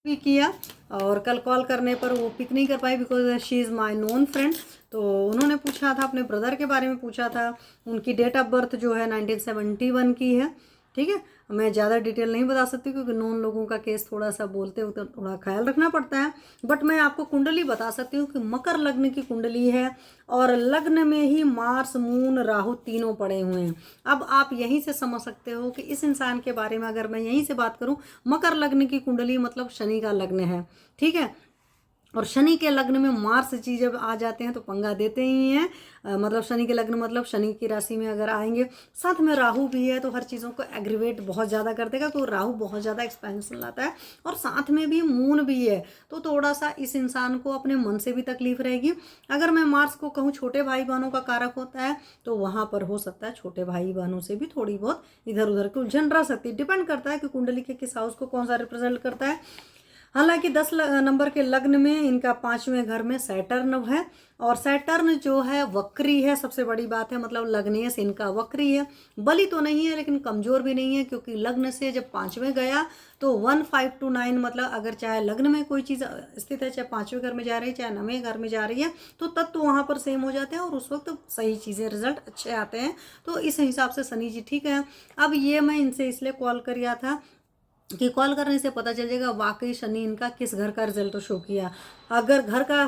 भी किया और कल कॉल करने पर वो पिक नहीं कर पाई because she is my known friend. तो उन्होंने पूछा था, अपने ब्रदर के बारे में पूछा था। उनकी डेट ऑफ बर्थ जो है 1971 की है। ठीक है, मैं ज़्यादा डिटेल नहीं बता सकती क्योंकि नॉन लोगों का केस थोड़ा सा बोलते हो तो थोड़ा ख्याल रखना पड़ता है। बट मैं आपको कुंडली बता सकती हूँ कि मकर लग्न की कुंडली है और लग्न में ही मार्स मून राहु तीनों पड़े हुए हैं। अब आप यहीं से समझ सकते हो कि इस इंसान के बारे में अगर मैं यहीं से बात करूं, मकर लग्न की कुंडली मतलब शनि का लग्न है। ठीक है, और शनि के लग्न में मार्स जी जब आ जाते हैं तो पंगा देते ही हैं। मतलब शनि के लग्न मतलब शनि की राशि में अगर आएंगे, साथ में राहु भी है तो हर चीज़ों को एग्रीवेट बहुत ज़्यादा कर देगा, तो राहु बहुत ज़्यादा एक्सपेंशन लाता है। और साथ में भी मून भी है तो थोड़ा सा इस इंसान को अपने मन से भी तकलीफ रहेगी। अगर मैं मार्स को कहूँ छोटे भाई बहनों का कारक होता है तो वहाँ पर हो सकता है छोटे भाई बहनों से भी थोड़ी बहुत इधर उधर की उलझन रह सकती है। डिपेंड करता है कि कुंडली के किस हाउस को कौन सा रिप्रेजेंट करता है। हालांकि 10 नंबर के लग्न में इनका 5वें घर में सैटर्न है और सैटर्न जो है वक्री है। सबसे बड़ी बात है मतलब लग्नेश इनका वक्री है। बली तो नहीं है लेकिन कमजोर भी नहीं है क्योंकि लग्न से जब 5वें गया तो 1529 मतलब अगर चाहे लग्न में कोई चीज़ स्थित है, चाहे 5वें घर में जा रही है चाहे 9वें घर में जा रही है, तो तत्व वहाँ पर सेम हो जाते हैं और उस वक्त सही चीज़ें रिजल्ट अच्छे आते हैं। तो इस हिसाब से शनि जी ठीक है। अब ये मैं इनसे इसलिए कॉल किया था कि कॉल करने से पता चल जाएगा वाकई शनि इनका किस घर का रिजल्ट शो किया। अगर घर का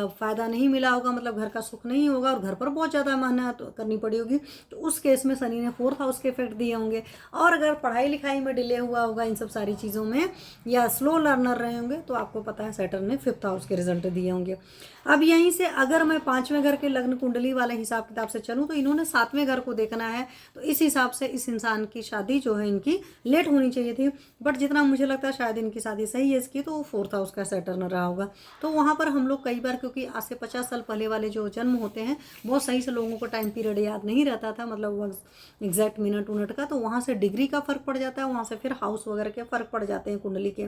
फायदा नहीं मिला होगा मतलब घर का सुख नहीं होगा और घर पर बहुत ज़्यादा मेहनत करनी पड़ी होगी तो उस केस में शनि ने 4th हाउस के इफेक्ट दिए होंगे। और अगर पढ़ाई लिखाई में डिले हुआ होगा इन सब सारी चीज़ों में या स्लो लर्नर रहे होंगे तो आपको पता है सैटर्न ने 5th हाउस के रिजल्ट दिए होंगे। अब यहीं से अगर मैं 5वें घर के लग्न कुंडली वाले हिसाब किताब से चलूँ तो इन्होंने 7वें घर को देखना है। तो इस हिसाब से इस इंसान की शादी जो है इनकी लेट होनी चाहिए थी, बट जितना मुझे लगता है शायद इनकी शादी सही है इसकी, तो 4th हाउस का सैटर्न रहा होगा। तो वहाँ पर हम लोग कई बार, क्योंकि आज से 50 साल पहले वाले जो जन्म होते हैं बहुत सही से लोगों को टाइम पीरियड याद नहीं रहता था, मतलब एग्जैक्ट मिनट उनट का, तो वहाँ से डिग्री का फर्क पड़ जाता है, वहाँ से फिर हाउस वगैरह के फर्क पड़ जाते हैं कुंडली के।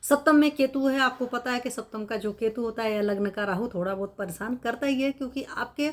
सप्तम में केतु है, आपको पता है कि सप्तम का जो केतु होता है या लग्न का राहु थोड़ा बहुत परेशान करता ही है क्योंकि आपके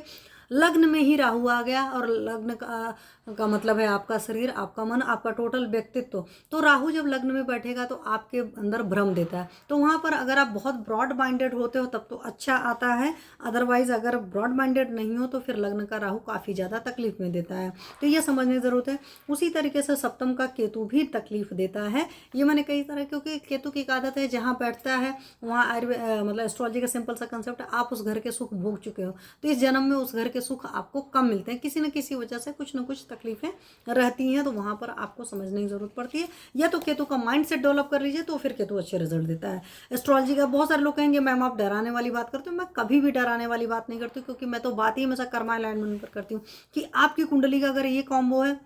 लग्न में ही राहु आ गया और लग्न का मतलब है आपका शरीर, आपका मन, आपका टोटल व्यक्तित्व। तो राहु जब लग्न में बैठेगा तो आपके अंदर भ्रम देता है। तो वहाँ पर अगर आप बहुत ब्रॉड माइंडेड होते हो तब तो अच्छा आता है, अदरवाइज अगर ब्रॉड माइंडेड नहीं हो तो फिर लग्न का राहु काफ़ी ज़्यादा तकलीफ में देता है। तो ये समझने की ज़रूरत है। उसी तरीके से सप्तम का केतु भी तकलीफ देता है। ये मैंने कई तरह, क्योंकि केतु की आदत है जहाँ बैठता है वहाँ मतलब एस्ट्रोलॉजी का सिंपल सा कंसेप्ट है, आप उस घर के सुख भोग चुके हो तो इस जन्म में उस घर के सुख आपको कम मिलते हैं, किसी न किसी वजह से कुछ ना कुछ तकलीफें रहती हैं। तो वहाँ पर आपको समझने की जरूरत पड़ती है। या तो केतु का माइंड सेट डेवलप कर लीजिए तो फिर केतु अच्छे रिजल्ट देता है। एस्ट्रोलॉजी का बहुत सारे लोग कहेंगे मैम आप डराने वाली बात करते हो। मैं कभी भी डराने वाली बात नहीं करती क्योंकि मैं तो बात ही हमेशा कर्मा अलाइनमेंट पर करती हूँ कि आपकी कुंडली का अगर ये कॉम्बो है,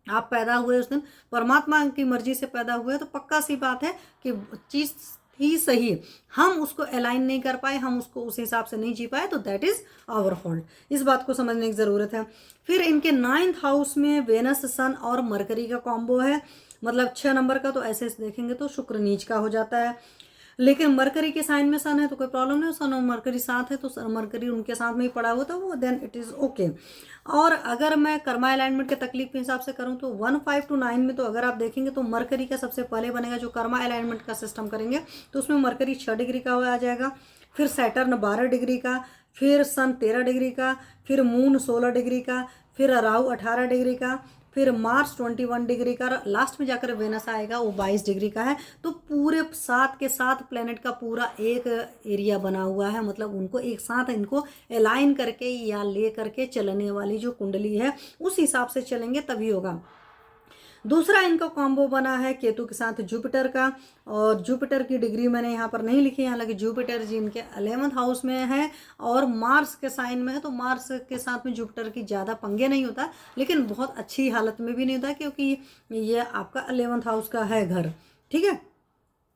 आप पैदा हुए उस दिन परमात्मा की मर्जी से पैदा हुए, तो पक्का सी बात है कि चीज ही सही है। हम उसको अलाइन नहीं कर पाए, हम उसको उस हिसाब से नहीं जी पाए, तो दैट इज आवर फॉल्ट। इस बात को समझने की जरूरत है। फिर इनके 9th हाउस में वेनस सन और मरकरी का कॉम्बो है। मतलब 6 नंबर का तो ऐसे देखेंगे तो शुक्र नीच का हो जाता है, लेकिन मरकरी के साइन में सन है तो कोई प्रॉब्लम नहीं। सन और मरकरी साथ है तो मरकरी उनके साथ में ही पड़ा हुआ था वो, देन इट इज़ ओके। और अगर मैं कर्मा अलाइनमेंट के तकलीफ के हिसाब से करूं तो 1529 में तो अगर आप देखेंगे तो मरकरी का सबसे पहले बनेगा, जो कर्मा अलाइनमेंट का सिस्टम करेंगे तो उसमें मरकरी 6 डिग्री का आ जाएगा, फिर सैटर्न 12 डिग्री का, फिर सन 13 डिग्री का, फिर मून 16 डिग्री का, फिर राहु 18 डिग्री का, फिर मार्स 21 डिग्री का, लास्ट में जाकर वेनस आएगा वो 22 डिग्री का है। तो पूरे 7 के 7 प्लेनेट का पूरा एक एरिया बना हुआ है, मतलब उनको एक साथ इनको अलाइन करके या ले करके चलने वाली जो कुंडली है उस हिसाब से चलेंगे तभी होगा। दूसरा इनका कॉम्बो बना है केतु के साथ जुपिटर का, और जुपिटर की डिग्री मैंने यहाँ पर नहीं लिखी है, हालांकि जुपिटर जी इनके 11th हाउस में है और मार्स के साइन में है। तो मार्स के साथ में जुपिटर की ज़्यादा पंगे नहीं होता, लेकिन बहुत अच्छी हालत में भी नहीं होता क्योंकि ये आपका 11th हाउस का है घर। ठीक है,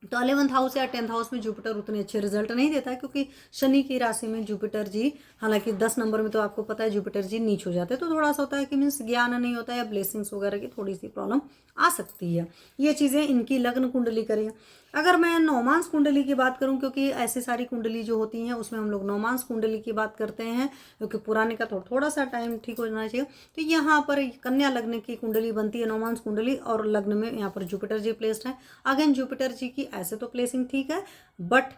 तो 11th हाउस या 10th हाउस में जुपिटर उतने अच्छे रिजल्ट नहीं देता है क्योंकि शनि की राशि में जुपिटर जी, हालांकि 10 नंबर में तो आपको पता है जुपिटर जी नीच हो जाते हैं, तो थोड़ा सा होता है कि मीन्स ज्ञान नहीं होता है या ब्लेसिंग्स वगैरह की थोड़ी सी प्रॉब्लम आ सकती है। ये चीज़ें इनकी लग्न कुंडली करें। अगर मैं नौमांस कुंडली की बात करूं, क्योंकि ऐसी सारी कुंडली जो होती हैं उसमें हम लोग नौमांस कुंडली की बात करते हैं, क्योंकि पुराने का थोड़ा सा टाइम ठीक हो जाना चाहिए। तो यहाँ पर कन्या लग्न की कुंडली बनती है नौमांस कुंडली, और लग्न में यहाँ पर जुपिटर जी प्लेस्ड है। अगेन जुपिटर जी की ऐसे तो प्लेसिंग ठीक है, बट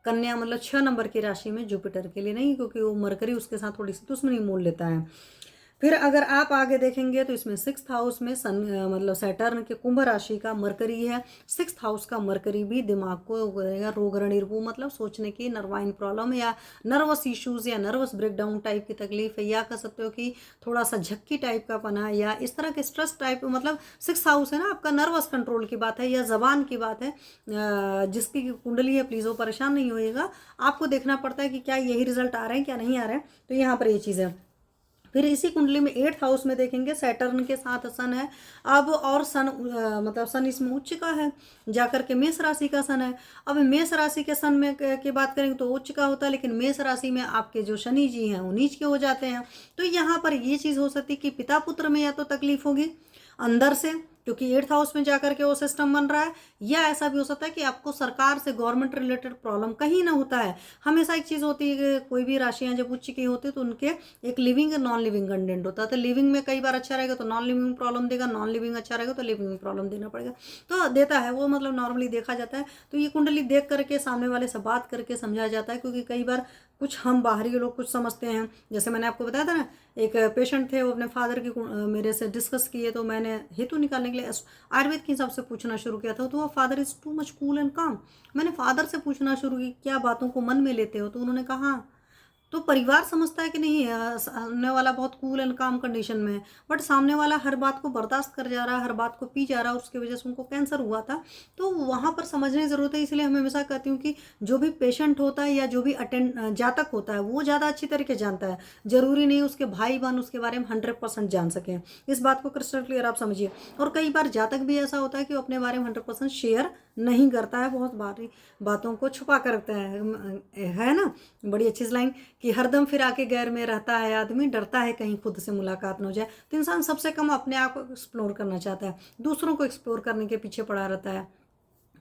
कन्या मतलब 6 नंबर की राशि में जुपिटर के लिए नहीं, क्योंकि वो मरकरी उसके साथ थोड़ी सी दुश्मनी मोल लेता है। फिर अगर आप आगे देखेंगे तो इसमें 6th हाउस में सन मतलब सैटर्न के कुंभ राशि का मरकरी है। 6th हाउस का मरकरी भी दिमाग को करेगा रोग रणिर्भू, मतलब सोचने की नर्वाइन प्रॉब्लम या नर्वस इश्यूज या नर्वस ब्रेकडाउन टाइप की तकलीफ है, या कह सकते हो कि थोड़ा सा झक्की टाइप का पना, या इस तरह के स्ट्रेस टाइप, मतलब 6th हाउस है ना आपका, नर्वस कंट्रोल की बात है या जबान की बात है। जिसकी कुंडली है प्लीज़ वो परेशान नहीं होइएगा, आपको देखना पड़ता है कि क्या यही रिजल्ट आ रहे हैं क्या नहीं आ रहे हैं। तो यहाँ पर ये चीज़ है। फिर इसी कुंडली में 8th हाउस में देखेंगे सैटर्न के साथ सन है अब, और सन मतलब सन इसमें उच्च का है, जाकर के मेष राशि का सन है। अब मेष राशि के सन में की बात करेंगे तो उच्च का होता है, लेकिन मेष राशि में आपके जो शनि जी हैं वो नीच के हो जाते हैं। तो यहाँ पर ये चीज़ हो सकती है कि पिता पुत्र में या तो तकलीफ होगी अंदर से, क्योंकि 8th हाउस में जाकर के वो सिस्टम बन रहा है, या ऐसा भी हो सकता है कि आपको सरकार से गवर्नमेंट रिलेटेड प्रॉब्लम कहीं ना होता है। हमेशा एक चीज़ होती है कि कोई भी राशियां जब उच्च की होती है तो उनके एक लिविंग और नॉन लिविंग कंटेंट होता है। तो लिविंग में कई बार अच्छा रहेगा तो नॉन लिविंग प्रॉब्लम देगा, नॉन लिविंग अच्छा रहेगा तो लिविंग में प्रॉब्लम देना पड़ेगा, तो देता है वो, मतलब नॉर्मली देखा जाता है। तो ये कुंडली देख करके सामने वाले से बात करके समझा जाता है, क्योंकि कई बार कुछ हम बाहरी लोग कुछ समझते हैं। जैसे मैंने आपको बताया था ना, एक पेशेंट थे, वो अपने फादर की मेरे से डिस्कस किए, तो मैंने हेतु निकालने के लिए आयुर्वेद के हिसाब से पूछना शुरू किया था। तो वो father is too much cool and काम। मैंने फादर से पूछना शुरू की क्या बातों को मन में लेते हो, तो उन्होंने कहा तो परिवार समझता है कि नहीं सामने वाला बहुत कूल एंड काम कंडीशन में है, बट सामने वाला हर बात को बर्दाश्त कर जा रहा है, हर बात को पी जा रहा है, उसकी वजह से उनको कैंसर हुआ था। तो वहाँ पर समझने की ज़रूरत है। इसलिए हम हमेशा कहती हूँ कि जो भी पेशेंट होता है या जो भी जातक होता है वो ज़्यादा अच्छी तरीके जानता है, जरूरी नहीं उसके भाई बहन उसके बारे में 100% जान सकें। इस बात को क्रिस्टल क्लियर आप समझिए। और कई बार जातक भी ऐसा होता है कि वो अपने बारे में 100% शेयर नहीं करता है, बहुत बारी बातों को छुपा कर रखता है ना। बड़ी अच्छी लाइन कि हरदम फिर आके गैर में रहता है आदमी, डरता है कहीं खुद से मुलाकात न हो जाए। तो इंसान सबसे कम अपने आप को एक्सप्लोर करना चाहता है, दूसरों को एक्सप्लोर करने के पीछे पड़ा रहता है।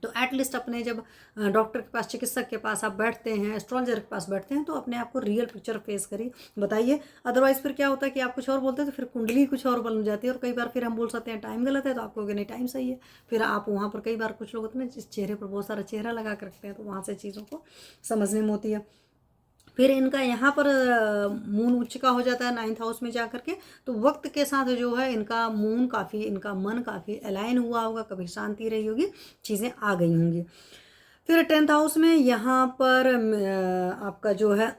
तो एटलीस्ट अपने जब डॉक्टर के पास, चिकित्सक के पास आप बैठते हैं, एस्ट्रोलॉजर के पास बैठते हैं, तो अपने आप को रियल पिक्चर फेस करिए, बताइए। अदरवाइज फिर क्या होता है कि आप कुछ और बोलते हैं तो फिर कुंडली कुछ और बन जाती है। और कई बार फिर हम बोल सकते हैं टाइम गलत है, तो आपको नहीं टाइम सही है, फिर आप वहाँ पर कई बार कुछ लोग होते हैं जिस चेहरे पर बहुत सारा चेहरा लगा कर रखते हैं, तो वहाँ से चीज़ों को समझने में होती है। फिर इनका यहाँ पर मून उच्च का हो जाता है 9th हाउस में जा करके, तो वक्त के साथ जो है इनका मून काफ़ी, इनका मन काफ़ी अलाइन हुआ होगा, कभी शांति रही होगी, चीज़ें आ गई होंगी। फिर 10th हाउस में यहाँ पर आपका जो है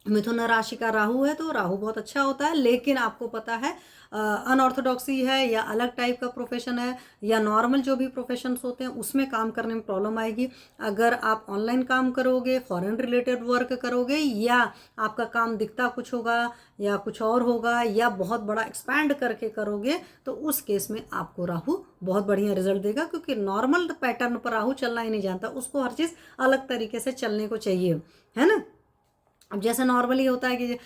मिथुन राशि का राहु है, तो राहु बहुत अच्छा होता है, लेकिन आपको पता है अनऑर्थोडॉक्सी है या अलग टाइप का प्रोफेशन है या नॉर्मल जो भी प्रोफेशंस होते हैं उसमें काम करने में प्रॉब्लम आएगी। अगर आप ऑनलाइन काम करोगे, फॉरेन रिलेटेड वर्क करोगे, या आपका काम दिखता कुछ होगा या कुछ और होगा, या बहुत बड़ा एक्सपैंड करके करोगे, तो उस केस में आपको राहु बहुत बढ़िया रिजल्ट देगा, क्योंकि नॉर्मल पैटर्न पर राहु चलना ही नहीं जानता, उसको हर चीज़ अलग तरीके से चलने को चाहिए, है ना। अब जैसे नॉर्मली होता है कि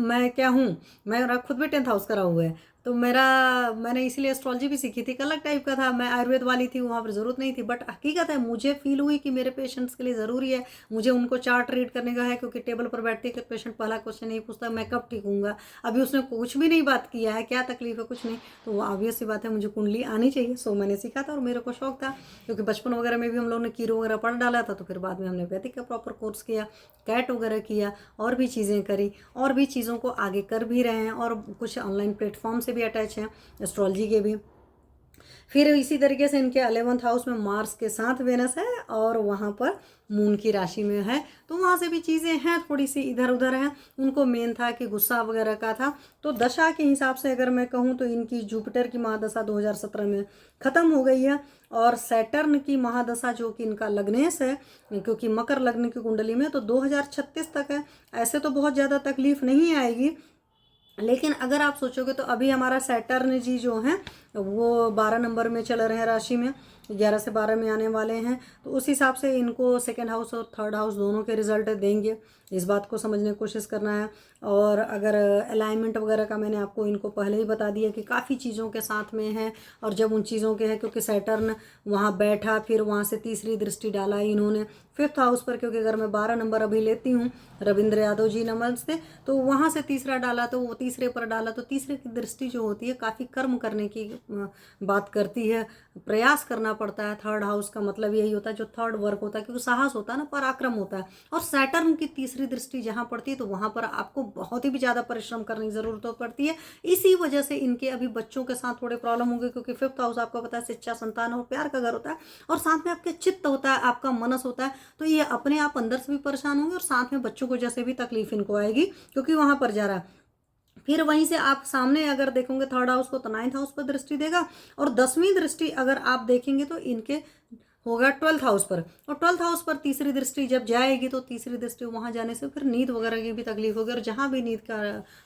मैं क्या हूँ, मेरा खुद भी 10th हाउस करा हुआ है, तो मैंने इसीलिए एस्ट्रोलॉजी भी सीखी थी, अलग टाइप का था, मैं आयुर्वेद वाली थी, वहाँ पर ज़रूरत नहीं थी, बट हकीकत है मुझे फील हुई कि मेरे पेशेंट्स के लिए ज़रूरी है, मुझे उनको चार्ट रीड करने का है, क्योंकि टेबल पर बैठते ही पेशेंट पहला क्वेश्चन नहीं पूछता मैं कब ठीक हूँगा, अभी उसने कुछ भी नहीं बात किया है, क्या तकलीफ है, कुछ नहीं, तो वो ऑब्वियस सी बात है मुझे कुंडली आनी चाहिए। सो मैंने सीखा था और मेरे को शौक था, क्योंकि बचपन वगैरह में भी हम लोगों ने कीरो वगैरह पढ़ डाला था, तो फिर बाद में हमने वैदिक का प्रॉपर कोर्स किया, कैट वगैरह किया, और भी चीज़ें करी, और भी चीज़ों को आगे कर भी रहे हैं, और कुछ ऑनलाइन प्लेटफॉर्म से भी अटैच हैं एस्ट्रोलॉजी के भी। फिर इसी तरीके से इनके 11th हाउस में मार्स के साथ वेनस है, और वहाँ पर मून की राशि में है, तो वहाँ से भी चीज़ें हैं थोड़ी सी इधर उधर हैं। उनको मेन था कि गुस्सा वगैरह का था। तो दशा के हिसाब से अगर मैं कहूँ तो इनकी जुपिटर की महादशा 2017 में ख़त्म हो गई है, और सैटर्न की महादशा जो कि इनका लग्नेश है, क्योंकि मकर लग्न की कुंडली में, तो 2036 तक है। ऐसे तो बहुत ज़्यादा तकलीफ नहीं आएगी, लेकिन अगर आप सोचोगे तो अभी हमारा सैटर्न जी जो हैं वो 12 नंबर में चल रहे हैं राशि में, 11 से 12 में आने वाले हैं, तो उस हिसाब से इनको सेकंड हाउस और थर्ड हाउस दोनों के रिजल्ट देंगे। इस बात को समझने की कोशिश करना है। और अगर अलाइनमेंट वगैरह का मैंने आपको इनको पहले ही बता दिया कि काफ़ी चीज़ों के साथ में है, और जब उन चीज़ों के है क्योंकि सैटर्न वहाँ बैठा, फिर वहाँ से तीसरी दृष्टि डाला इन्होंने फिफ्थ हाउस पर, क्योंकि अगर मैं 12 नंबर अभी लेती हूँ रविंद्र यादव जी नमस्ते, तो वहाँ से तीसरा डाला, तो वो तीसरे पर डाला, तो तीसरे की दृष्टि जो होती है काफ़ी कर्म करने की बात करती है, प्रयास करना पड़ता है। थर्ड हाउस का मतलब यही होता है, जो थर्ड वर्क होता है, क्योंकि साहस होता है ना, पराक्रम होता है। और सैटर्न की तीसरी दृष्टि जहाँ पड़ती है तो वहाँ पर आपको बहुत ही भी ज़्यादा परिश्रम करने की ज़रूरत पड़ती है। इसी वजह से इनके अभी बच्चों के साथ थोड़े प्रॉब्लम होंगे, क्योंकि फिफ्थ हाउस आपको पता है शिक्षा, संतान और प्यार का घर होता है, और साथ में आपके चित्त होता है, आपका मनस होता है। तो ये अपने आप अंदर से भी परेशान होंगे और साथ में बच्चों को जैसे भी तकलीफ इनको आएगी, क्योंकि वहां पर जा रहा है। फिर वहीं से आप सामने अगर देखोगे थर्ड हाउस को, तो नाइन्थ हाउस पर दृष्टि देगा, और 10वीं दृष्टि अगर आप देखेंगे तो इनके होगा 12th हाउस पर। और 12th हाउस पर तीसरी दृष्टि जब जाएगी, तो तीसरी दृष्टि वहां जाने से फिर नींद वगैरह की भी तकलीफ होगी, और जहां भी नींद का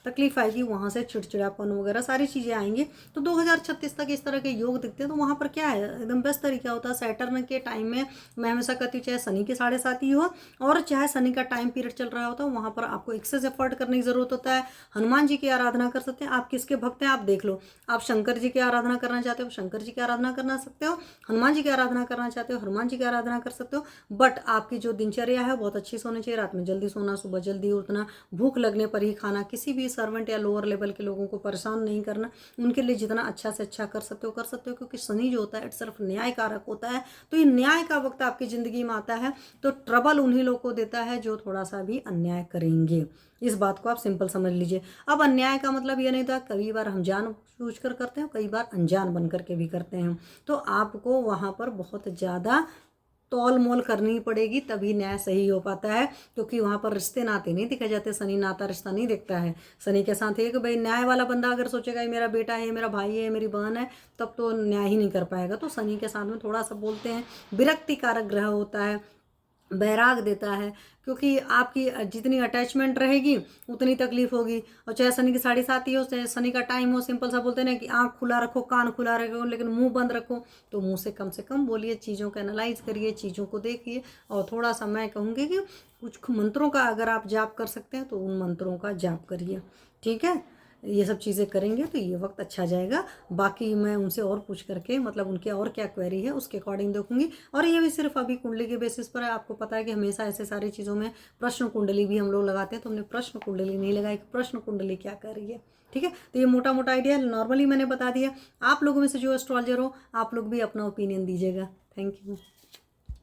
तकलीफ आएगी वहां से चिड़चिड़ापन वगैरह सारी चीजें आएंगी। तो 2036 तक इस तरह के योग दिखते हैं। तो वहां पर क्या है, एकदम बेस्ट तरीका होता है सैटर्न के टाइम में। मैं हमेशा कहती हूँ, चाहे शनि के 7.5 ही हो और चाहे शनि का टाइम पीरियड चल रहा होता है, वहां पर आपको एक्सेस एफर्ट करने की जरूरत होता है। हनुमान जी की आराधना कर सकते हैं। आप किसके भक्त हैं आप देख लो, आप शंकर जी की आराधना करना चाहते हो शंकर जी की आराधना करना सकते हो, हनुमान जी की आराधना करना चाहते हो हनुमान जी की आराधना कर सकते हो। बट आपकी जो दिनचर्या है बहुत अच्छी से होनी चाहिए। रात में जल्दी सोना, सुबह जल्दी उठना, भूख लगने पर ही खाना, किसी भी सर्वेंट या लोअर लेवल के लोगों को परेशान नहीं करना, उनके लिए जितना अच्छा से अच्छा कर सकते हो, क्योंकि शनि जो होता है सिर्फ न्याय कारक होता है। तो ये न्याय का वक्त आपकी जिंदगी में आता है, तो ट्रबल उन्हीं लोगों को देता है जो थोड़ा सा भी अन्याय करेंगे। इस बात को आप सिंपल समझ लीजिए। अब अन्याय का मतलब ये नहीं था, कई बार हम जानबूझ कर करते हैं, कई बार अनजान बन करके भी करते हैं। तो आपको वहां पर बहुत ज़्यादा तौल मोल करनी पड़ेगी, तभी न्याय सही हो पाता है। क्योंकि वहां पर रिश्ते नाते नहीं दिखे जाते, शनि नाता रिश्ता नहीं देखता है। शनि के साथ है कि भाई न्याय वाला बंदा अगर सोचेगा मेरा बेटा है, मेरा भाई है, मेरी बहन है, तब तो न्याय ही नहीं कर पाएगा। तो शनि के साथ में थोड़ा सा बोलते हैं विरक्ति कारक ग्रह होता है, बैराग देता है, क्योंकि आपकी जितनी अटैचमेंट रहेगी उतनी तकलीफ होगी। और चाहे शनि की 7.5 ही हो, चाहे शनि का टाइम हो, सिंपल सा बोलते हैं ना कि आंख खुला रखो, कान खुला रखो, लेकिन मुंह बंद रखो। तो मुंह से कम बोलिए, चीज़ों को एनालाइज करिए, चीज़ों को देखिए। और थोड़ा सा मैं कहूँगी कि कुछ मंत्रों का अगर आप जाप कर सकते हैं तो उन मंत्रों का जाप करिए, ठीक है। ये सब चीज़ें करेंगे तो ये वक्त अच्छा जाएगा। बाकी मैं उनसे और पूछ करके, मतलब उनके और क्या क्वेरी है उसके अकॉर्डिंग देखूंगी। और ये भी सिर्फ अभी कुंडली के बेसिस पर है। आपको पता है कि हमेशा ऐसे सारी चीज़ों में प्रश्न कुंडली भी हम लोग लगाते हैं, तो हमने प्रश्न कुंडली नहीं लगाई कि प्रश्न कुंडली क्या कर रही है, ठीक है। तो ये मोटा मोटा आइडिया नॉर्मली मैंने बता दिया। आप लोगों में से जो एस्ट्रोलॉजर हो, आप लोग भी अपना ओपिनियन दीजिएगा। Thank you.